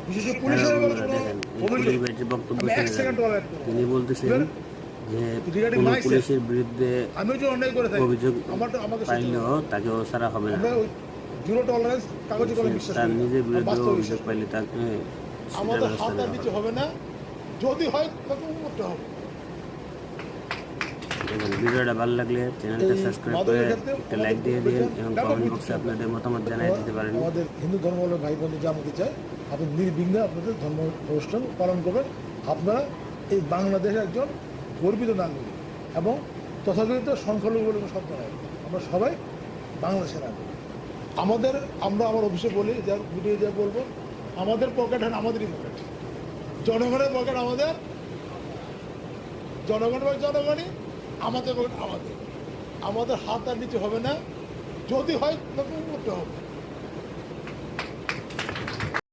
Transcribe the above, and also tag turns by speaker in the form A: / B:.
A: বিশেষ করে পুলিশের
B: দেখেন পুলিশ ভাইটির বক্তব্য তিনি বলতেছেন যে কোনো পুলিশের বিরুদ্ধে
A: আমি যে অন্যায় করে থাকি
B: অভিযোগ
A: আমাকে
B: পাইলেও তাকে ছাড়া হবে না।
A: জিরো টলারেন্স কাগজে কলমে বিশ্বাস
B: তার
A: করি না।
B: নিজের বিরুদ্ধে
A: বাস্তবে
B: অভিযোগ
A: বিশ্বাস করি।
B: পাইলে তাকে
A: আমাদের হাত আর নিচে হবে না, যদি হয় তখন করতে হবে।
B: দেখেন ভিডিওটা ভালো লাগলে চ্যানেলটা সাবস্ক্রাইব করে একটা লাইক দিয়ে দিন এবং কমেন্ট বক্সে আপনাদের মতামত জানিয়ে দিতে পারেন।
A: আমাদের হিন্দু ধর্মাবলম্বী ভাই বোনদের জানাতে চাই, আপনি নির্বিঘ্নে আপনাদের ধর্ম অনুষ্ঠান পালন করবেন। আপনারা এই বাংলাদেশের একজন গর্বিত নাগরিক এবং তথাকথিত সংখ্যালঘু বলে কোনো শব্দ নয়, আমরা সবাই বাংলাদেশের নাগরিক। আমরা আমার অফিসে বলি, যা ভিডিও যা বলবো, আমাদের পকেট হয় আমাদেরই পকেট, জনগণের পকেট আমাদের, জনগণের পকেট জনগণই, আমাদের পকেট আমাদের। আমাদের হাত আর নিচে হবে না, যদি হয় তখন করতে হবে।